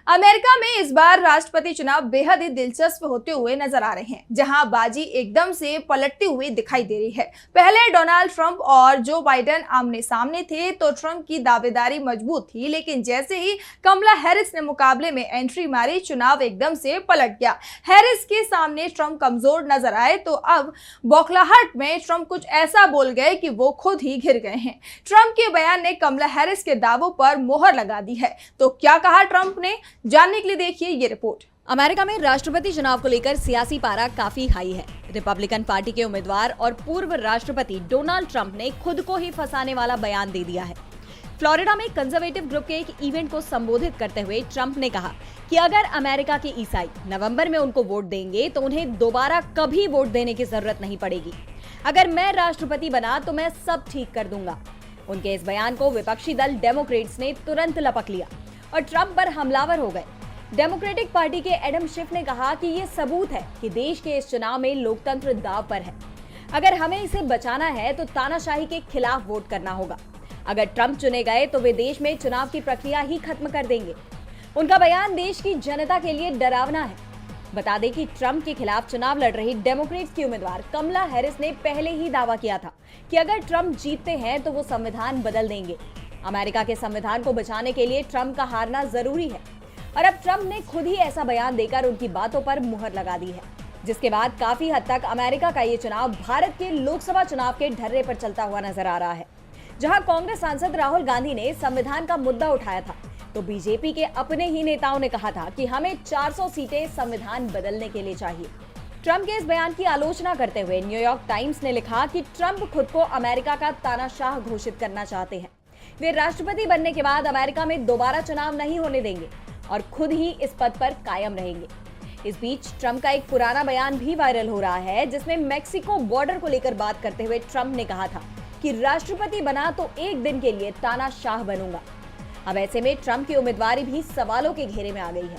America में इस बार राष्ट्रपति चुनाव बेहद ही दिलचस्प होते हुए नजर आ रहे हैं, जहां बाजी एकदम से पलटती हुई दिखाई दे रही है। पहले डोनाल्ड ट्रंप और जो बाइडेन आमने सामने थे तो ट्रंप की दावेदारी मजबूत थी, लेकिन जैसे ही कमला हैरिस ने मुकाबले में एंट्री मारी, चुनाव एकदम से पलट गया। हैरिस के सामने ट्रंप कमजोर नजर आए तो अब बौखलाहट में ट्रंप कुछ ऐसा बोल गए कि वो खुद ही घिर गए हैं। ट्रंप के बयान ने कमला हैरिस के दावों पर मोहर लगा दी है। तो क्या कहा ट्रंप ने, जानने के लिए देखिए ये रिपोर्ट। अमेरिका में राष्ट्रपति चुनाव को लेकर सियासी पारा काफी हाई है। रिपब्लिकन पार्टी के उम्मीदवार और पूर्व राष्ट्रपति डोनाल्ड ट्रंप ने खुद को ही फंसाने वाला बयान दे दिया है। फ्लोरिडा में कंजर्वेटिव ग्रुप के एक इवेंट को संबोधित करते हुए ट्रंप ने कहा कि अगर अमेरिका के ईसाई नवंबर में उनको वोट देंगे तो उन्हें दोबारा कभी वोट देने की जरूरत नहीं पड़ेगी। अगर मैं राष्ट्रपति बना तो मैं सब ठीक कर दूंगा। उनके इस बयान को विपक्षी दल डेमोक्रेट्स ने तुरंत लपक लिया और ट्रंप पर हमलावर हो गए। डेमोक्रेटिक पार्टी के एडम शिफ ने कहा कि ये सबूत है कि देश के इस चुनाव में लोकतंत्र दांव पर है। अगर हमें इसे बचाना है तो तानाशाही के खिलाफ वोट करना होगा। अगर ट्रंप चुने गए तो वे देश में चुनाव की प्रक्रिया ही खत्म कर देंगे। उनका बयान देश की जनता के लिए डरावना है। बता दें कि ट्रंप के खिलाफ चुनाव लड़ रही डेमोक्रेट्स की उम्मीदवार कमला हैरिस ने पहले ही दावा किया था कि अगर ट्रंप जीतते हैं तो वो संविधान बदल देंगे। अमेरिका के संविधान को बचाने के लिए ट्रंप का हारना जरूरी है और अब ट्रंप ने खुद ही ऐसा बयान देकर उनकी बातों पर मुहर लगा दी है, जिसके बाद काफी हद तक अमेरिका का ये चुनाव भारत के लोकसभा चुनाव के ढर्रे पर चलता हुआ नजर आ रहा है। जहां कांग्रेस सांसद राहुल गांधी ने संविधान का मुद्दा उठाया था तो बीजेपी के अपने ही नेताओं ने कहा था कि हमें 400 सीटें संविधान बदलने के लिए चाहिए। ट्रंप के इस बयान की आलोचना करते हुए न्यूयॉर्क टाइम्स ने लिखा कि ट्रंप खुद को अमेरिका का तानाशाह घोषित करना चाहते हैं। वे राष्ट्रपति बनने के बाद अमेरिका में दोबारा चुनाव नहीं होने देंगे और खुद ही इस पद पर कायम रहेंगे। इस बीच ट्रंप का एक पुराना बयान भी वायरल हो रहा है, जिसमें मेक्सिको बॉर्डर को लेकर बात करते हुए ट्रंप ने कहा था कि राष्ट्रपति बना तो एक दिन के लिए तानाशाह बनूंगा। अब ऐसे में ट्रंप की उम्मीदवारी भी सवालों के घेरे में आ गई है।